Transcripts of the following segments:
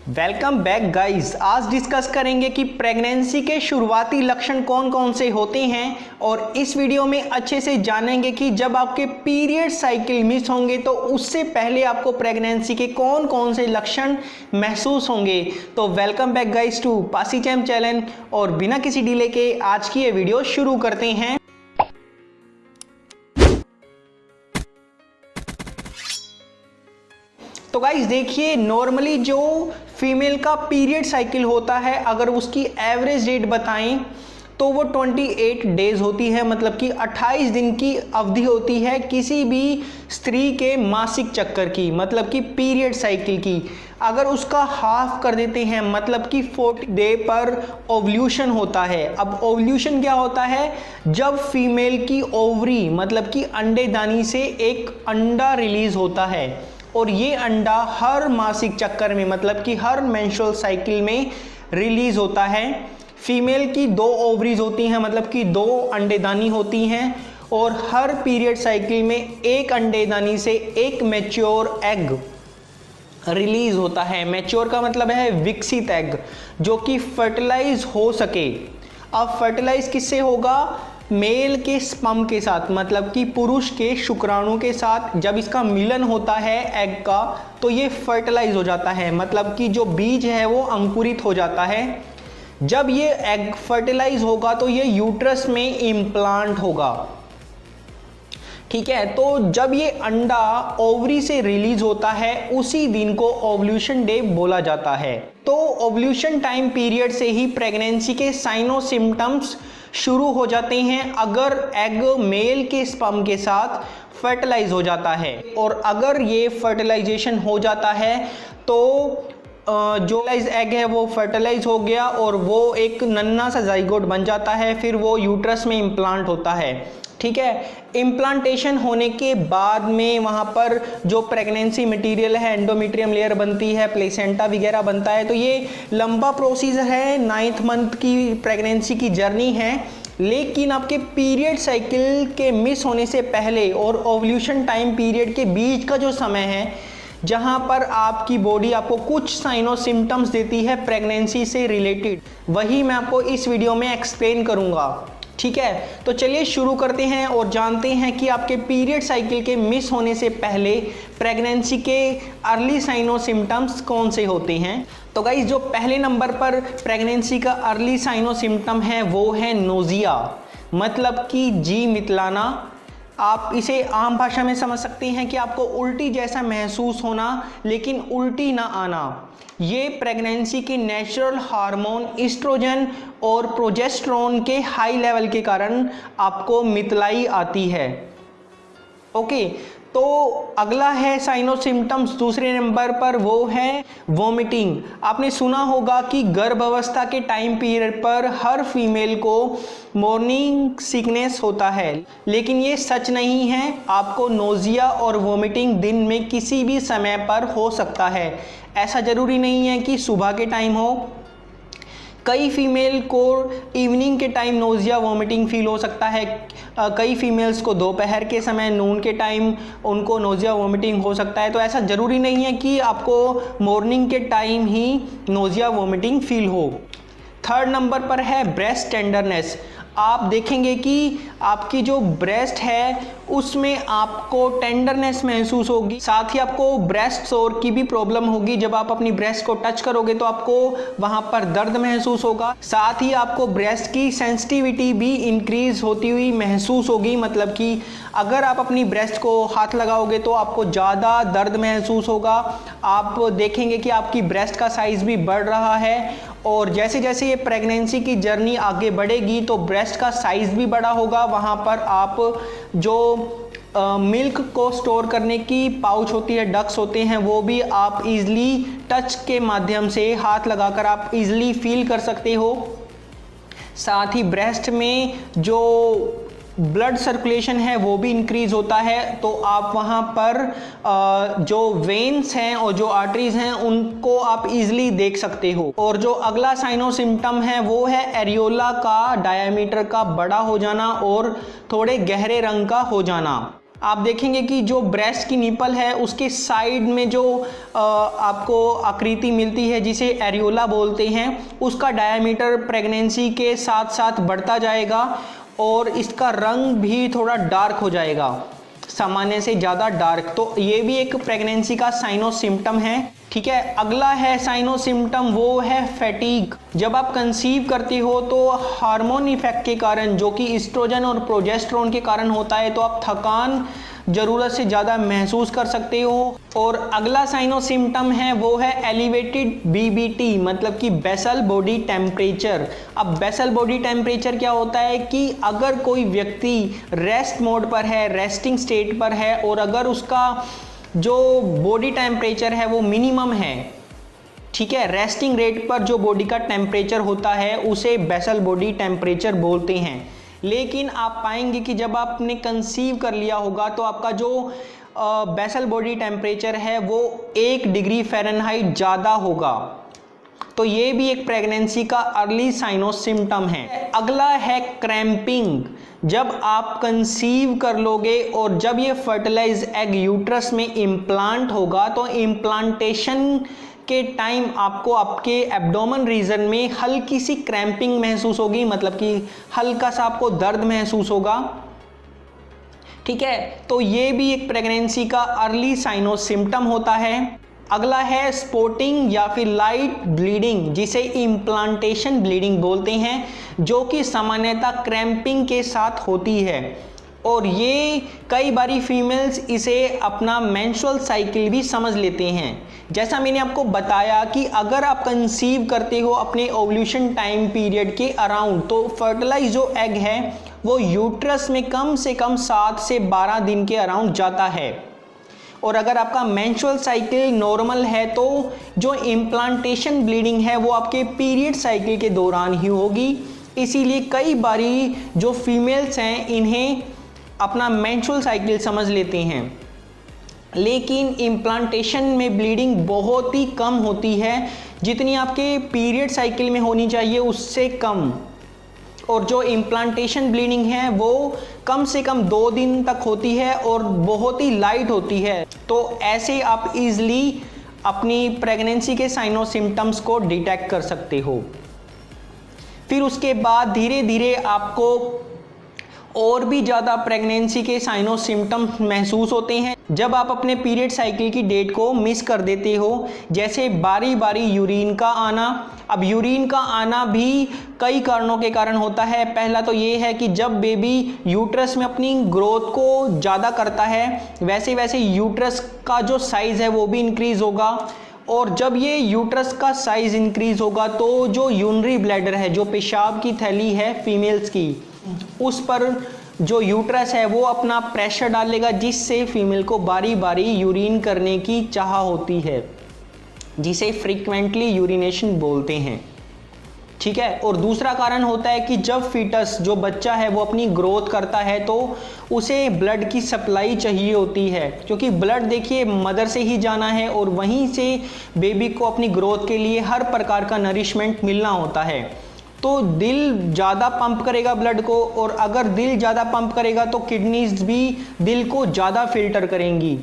Welcome back guys. आज discuss करेंगे कि प्रेगनेंसी के शुरुआती लक्षण कौन कौन से होते हैं और इस वीडियो में अच्छे से जानेंगे कि जब आपके पीरियड साइकिल मिस होंगे तो उससे पहले आपको प्रेगनेंसी के कौन कौन से लक्षण महसूस होंगे। तो वेलकम बैक गाइस टू पासी चैम चैनल और बिना किसी डिले के आज की ये वीडियो शुरू करते हैं। तो गाइस देखिए, नॉर्मली जो फीमेल का पीरियड साइकिल होता है अगर उसकी एवरेज डेट बताएं तो वो 28 डेज होती है, मतलब कि 28 दिन की अवधि होती है किसी भी स्त्री के मासिक चक्कर की, मतलब कि पीरियड साइकिल की। अगर उसका हाफ कर देते हैं मतलब कि 40 डे पर ओव्यूलेशन होता है। अब ओव्यूलेशन क्या होता है? जब फीमेल की ओवरी मतलब कि अंडेदानी से एक अंडा रिलीज होता है और ये अंडा हर मासिक चक्कर में मतलब कि हर मेंस्ट्रुअल साइकिल में रिलीज होता है। फीमेल की 2 ओवरीज होती हैं, मतलब कि 2 अंडेदानी होती हैं और हर पीरियड साइकिल में एक अंडेदानी से एक मैच्योर एग रिलीज होता है। मैच्योर का मतलब है विकसित एग, जो कि फर्टिलाइज हो सके। अब फर्टिलाइज किससे होगा? मेल के स्पर्म के साथ, मतलब कि पुरुष के शुक्राणु के साथ। जब इसका मिलन होता है एग का तो ये फर्टिलाइज हो जाता है, मतलब कि जो बीज है वो अंकुरित हो जाता है। जब ये एग फर्टिलाइज होगा तो ये यूट्रस में इम्प्लांट होगा, ठीक है। तो जब ये अंडा ओवरी से रिलीज होता है उसी दिन को ओव्यूलेशन डे बोला जाता है। तो ओव्यूलेशन टाइम पीरियड से ही प्रेगनेंसी के साइन और सिम्टम्स शुरू हो जाते हैं अगर एग मेल के स्पर्म के साथ फर्टिलाइज हो जाता है। और अगर ये फर्टिलाइजेशन हो जाता है तो जो एग है वो फर्टिलाइज हो गया और वो एक नन्हा सा जाइगोट बन जाता है, फिर वो यूट्रस में इम्प्लांट होता है, ठीक है। इम्प्लांटेशन होने के बाद में वहाँ पर जो प्रेगनेंसी मटेरियल है, एंडोमेट्रियम लेयर बनती है, प्लेसेंटा वगैरह बनता है। तो ये लंबा प्रोसीजर है, 9th मंथ की प्रेगनेंसी की जर्नी है। लेकिन आपके पीरियड साइकिल के मिस होने से पहले और ओव्यूलेशन टाइम पीरियड के बीच का जो समय है जहाँ पर आपकी बॉडी आपको कुछ साइन और सिम्टम्स देती है प्रेगनेंसी से रिलेटेड, वही मैं आपको इस वीडियो में एक्सप्लेन करूँगा, ठीक है। तो चलिए शुरू करते हैं और जानते हैं कि आपके पीरियड साइकिल के मिस होने से पहले प्रेगनेंसी के अर्ली साइन और सिम्टम्स कौन से होते हैं। तो गाइस, जो पहले नंबर पर प्रेगनेंसी का अर्ली साइन और सिम्टम है वो है नोजिया, मतलब कि जी मितलाना। आप इसे आम भाषा में समझ सकते हैं कि आपको उल्टी जैसा महसूस होना लेकिन उल्टी ना आना। ये प्रेगनेंसी के नेचुरल हार्मोन ईस्ट्रोजन और प्रोजेस्टेरोन के हाई लेवल के कारण आपको मितलाई आती है, ओके। तो अगला है साइन और सिम्टम्स दूसरे नंबर पर, वो है वोमिटिंग। आपने सुना होगा कि गर्भावस्था के टाइम पीरियड पर हर फीमेल को मॉर्निंग सिकनेस होता है, लेकिन ये सच नहीं है। आपको नोजिया और वोमिटिंग दिन में किसी भी समय पर हो सकता है, ऐसा ज़रूरी नहीं है कि सुबह के टाइम हो। कई फीमेल को इवनिंग के टाइम नोजिया वोमिटिंग फील हो सकता है, कई फीमेल्स को दोपहर के समय नून के टाइम उनको नोजिया वोमिटिंग हो सकता है। तो ऐसा ज़रूरी नहीं है कि आपको मॉर्निंग के टाइम ही नोजिया वोमिटिंग फील हो। 3rd नंबर पर है ब्रेस्ट टेंडरनेस। आप देखेंगे कि आपकी जो ब्रेस्ट है उसमें आपको टेंडरनेस महसूस होगी, साथ ही आपको ब्रेस्ट सोर की भी प्रॉब्लम होगी। जब आप अपनी ब्रेस्ट को टच करोगे तो आपको वहाँ पर दर्द महसूस होगा, साथ ही आपको ब्रेस्ट की सेंसिटिविटी भी इंक्रीज होती हुई महसूस होगी, मतलब कि अगर आप अपनी ब्रेस्ट को हाथ लगाओगे तो आपको ज़्यादा दर्द महसूस होगा। आप देखेंगे कि आपकी ब्रेस्ट का साइज़ भी बढ़ रहा है और जैसे जैसे ये प्रेगनेंसी की जर्नी आगे बढ़ेगी तो ब्रेस्ट का साइज़ भी बड़ा होगा। वहाँ पर आप जो मिल्क को स्टोर करने की पाउच होती है, डक्स होते हैं, वो भी आप इजीली टच के माध्यम से हाथ लगाकर आप इजीली फील कर सकते हो। साथ ही ब्रेस्ट में जो ब्लड सर्कुलेशन है वो भी इंक्रीज होता है, तो आप वहाँ पर जो वेन्स हैं और जो आर्टरीज हैं उनको आप इजीली देख सकते हो। और जो अगला साइन और सिम्टम है वो है एरियोला का डायमीटर का बड़ा हो जाना और थोड़े गहरे रंग का हो जाना। आप देखेंगे कि जो ब्रेस्ट की निपल है उसके साइड में जो आपको आकृति मिलती है जिसे एरियोला बोलते हैं, उसका डायमीटर प्रेगनेंसी के साथ साथ बढ़ता जाएगा और इसका रंग भी थोड़ा डार्क हो जाएगा, सामान्य से ज़्यादा डार्क। तो ये भी एक प्रेगनेंसी का साइन और सिम्टम है। ठीक है, अगला है साइन और सिम्टम, वो है फैटीग। जब आप कंसीव करते हो तो हार्मोन इफेक्ट के कारण, जो कि ईस्ट्रोजन और प्रोजेस्टेरोन के कारण होता है, तो आप थकान ज़रूरत से ज़्यादा महसूस कर सकते हो। और अगला साइन और सिम्टम है वो है एलिवेटेड बीबीटी, मतलब कि बेसल बॉडी टेम्परेचर। अब बेसल बॉडी टेम्परेचर क्या होता है कि अगर कोई व्यक्ति रेस्ट मोड पर है, रेस्टिंग स्टेट पर है, और अगर उसका जो बॉडी टेम्परेचर है वो मिनिमम है, ठीक है, रेस्टिंग रेट पर जो बॉडी का टेम्परेचर होता है उसे बेसल बॉडी टेम्परेचर बोलते हैं। लेकिन आप पाएंगे कि जब आपने कंसीव कर लिया होगा तो आपका जो बेसल बॉडी टेम्परेचर है वो 1 डिग्री फ़ारेनहाइट ज़्यादा होगा। तो ये भी एक प्रेगनेंसी का अर्ली साइन और सिम्टम है। अगला है क्रैम्पिंग। जब आप कंसीव कर लोगे और जब ये फर्टिलाइज एग यूट्रस में इम्प्लांट होगा तो इम्प्लांटेशन के टाइम आपको आपके एब्डोमेन रीजन में हल्की सी क्रैम्पिंग महसूस होगी, मतलब कि हल्का सा आपको दर्द महसूस होगा। ठीक है, तो ये भी एक प्रेगनेंसी का अर्ली साइन और सिम्टम होता है। अगला है स्पॉटिंग या फिर लाइट ब्लीडिंग, जिसे इम्प्लांटेशन ब्लीडिंग बोलते हैं, जो कि सामान्यतः क्रैम्पिंग के साथ होती है। और ये कई बारी फीमेल्स इसे अपना मेंस्ट्रुअल साइकिल भी समझ लेते हैं। जैसा मैंने आपको बताया कि अगर आप कंसीव करते हो अपने ओव्यूलेशन टाइम पीरियड के अराउंड, तो फर्टिलाइज जो एग है वो यूट्रस में कम से कम 7 से 12 दिन के अराउंड जाता है। और अगर आपका मेंस्ट्रुअल साइकिल नॉर्मल है तो जो इम्प्लांटेशन ब्लीडिंग है वो आपके पीरियड साइकिल के दौरान ही होगी। इसीलिए कई बारी जो फीमेल्स हैं इन्हें अपना मेंस्ट्रुअल साइकिल समझ लेते हैं, लेकिन इम्प्लांटेशन में ब्लीडिंग बहुत ही कम होती है, जितनी आपके पीरियड साइकिल में होनी चाहिए उससे कम। और जो इम्प्लांटेशन ब्लीडिंग है वो कम से कम 2 दिन तक होती है और बहुत ही लाइट होती है। तो ऐसे आप इजीली अपनी प्रेगनेंसी के साइन और सिम्टम्स को डिटेक्ट कर सकते हो। फिर उसके बाद धीरे धीरे आपको और भी ज़्यादा प्रेगनेंसी के साइन और सिम्टम्स महसूस होते हैं जब आप अपने पीरियड साइकिल की डेट को मिस कर देते हो, जैसे बारी बारी यूरिन का आना। अब यूरिन का आना भी कई कारणों के कारण होता है। पहला तो ये है कि जब बेबी यूट्रस में अपनी ग्रोथ को ज़्यादा करता है, वैसे वैसे यूट्रस का जो साइज़ है वो भी इंक्रीज़ होगा। और जब ये यूट्रस का साइज़ इंक्रीज़ होगा तो जो यूरिनरी ब्लैडर है, जो पेशाब की थैली है फीमेल्स की, उस पर जो यूट्रस है वो अपना प्रेशर डालेगा, जिससे फीमेल को बारी बारी यूरिन करने की चाह होती है, जिसे फ्रीक्वेंटली यूरिनेशन बोलते हैं। ठीक है, और दूसरा कारण होता है कि जब फीटस, जो बच्चा है, वो अपनी ग्रोथ करता है तो उसे ब्लड की सप्लाई चाहिए होती है, क्योंकि ब्लड देखिए मदर से ही जाना है और वहीं से बेबी को अपनी ग्रोथ के लिए हर प्रकार का नरिशमेंट मिलना होता है। तो दिल ज़्यादा पंप करेगा ब्लड को, और अगर दिल ज़्यादा पंप करेगा तो किडनीज भी दिल को ज़्यादा फिल्टर करेंगी,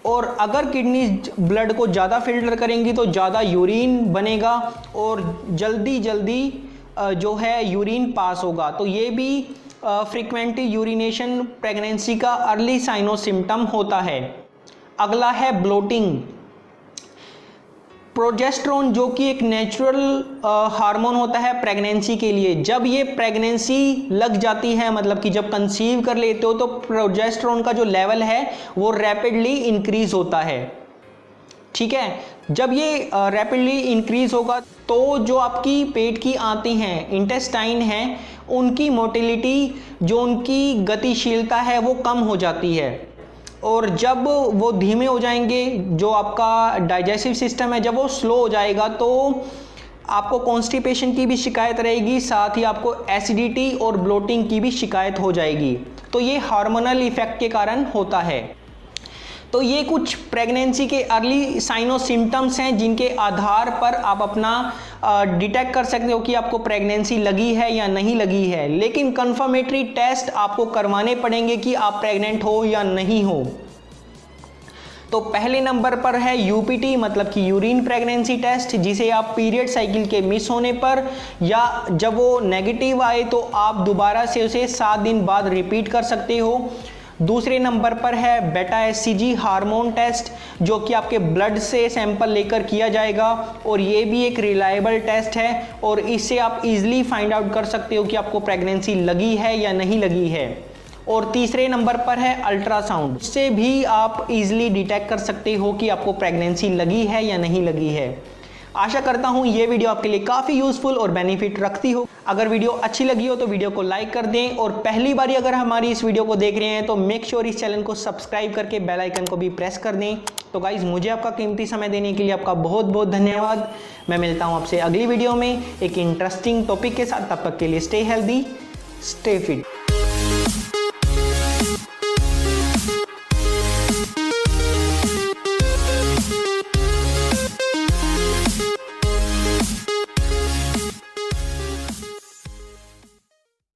और अगर किडनीज ब्लड को ज़्यादा फिल्टर करेंगी तो ज़्यादा यूरिन बनेगा और जल्दी जल्दी जो है यूरिन पास होगा। तो ये भी फ्रीक्वेंटली यूरिनेशन प्रेगनेंसी का अर्ली साइन और सिम्टम होता है। अगला है ब्लोटिंग। प्रोजेस्टेरोन, जो कि एक नेचुरल हार्मोन होता है प्रेगनेंसी के लिए, जब ये प्रेगनेंसी लग जाती है, मतलब कि जब कंसीव कर लेते हो, तो प्रोजेस्टेरोन का जो लेवल है वो रैपिडली इंक्रीज होता है। ठीक है, जब ये रैपिडली इंक्रीज होगा तो जो आपकी पेट की आंतें हैं, इंटेस्टाइन हैं, उनकी मोटिलिटी, जो उनकी गतिशीलता है वो कम हो जाती है। और जब वो धीमे हो जाएंगे, जो आपका डाइजेस्टिव सिस्टम है जब वो स्लो हो जाएगा, तो आपको कॉन्स्टिपेशन की भी शिकायत रहेगी, साथ ही आपको एसिडिटी और ब्लोटिंग की भी शिकायत हो जाएगी। तो ये हार्मोनल इफेक्ट के कारण होता है। तो ये कुछ प्रेगनेंसी के अर्ली साइन और सिम्टम्स हैं जिनके आधार पर आप अपना डिटेक्ट कर सकते हो कि आपको प्रेगनेंसी लगी है या नहीं लगी है। लेकिन कंफर्मेटरी टेस्ट आपको करवाने पड़ेंगे कि आप प्रेग्नेंट हो या नहीं हो। तो पहले नंबर पर है यूपीटी मतलब कि यूरिन प्रेगनेंसी टेस्ट, जिसे आप पीरियड साइकिल के मिस होने पर या जब वो नेगेटिव आए तो आप दोबारा से उसे 7 दिन बाद रिपीट कर सकते हो। दूसरे नंबर पर है बेटा एचसीजी हार्मोन टेस्ट, जो कि आपके ब्लड से सैंपल लेकर किया जाएगा और ये भी एक रिलायबल टेस्ट है और इससे आप इजीली फाइंड आउट कर सकते हो कि आपको प्रेगनेंसी लगी है या नहीं लगी है। और तीसरे नंबर पर है अल्ट्रासाउंड, इससे भी आप इजीली डिटेक्ट कर सकते हो कि आपको प्रेगनेंसी लगी है या नहीं लगी है। आशा करता हूँ ये वीडियो आपके लिए काफ़ी यूजफुल और बेनिफिट रखती हो। अगर वीडियो अच्छी लगी हो तो वीडियो को लाइक कर दें और पहली बार अगर हमारी इस वीडियो को देख रहे हैं तो मेक श्योर इस चैनल को सब्सक्राइब करके बेल आइकन को भी प्रेस कर दें। तो गाइज, मुझे आपका कीमती समय देने के लिए आपका बहुत बहुत धन्यवाद। मैं मिलता हूँ आपसे अगली वीडियो में एक इंटरेस्टिंग टॉपिक के साथ। तब तक के लिए स्टे हेल्दी, स्टे फिट।